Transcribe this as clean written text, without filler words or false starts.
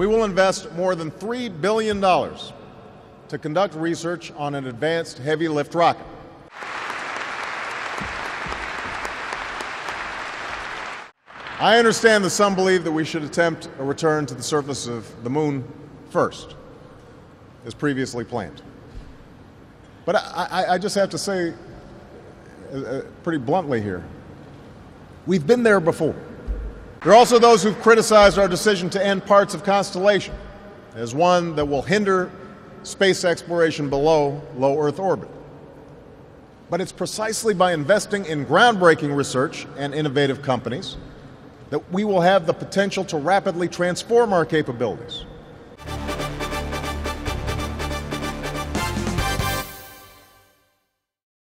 We will invest more than $3 billion to conduct research on an advanced heavy lift rocket. I understand that some believe that we should attempt a return to the surface of the moon first, as previously planned. But I just have to say, pretty bluntly here, we've been there before. There are also those who've criticized our decision to end parts of Constellation as one that will hinder space exploration below low Earth orbit. But it's precisely by investing in groundbreaking research and innovative companies that we will have the potential to rapidly transform our capabilities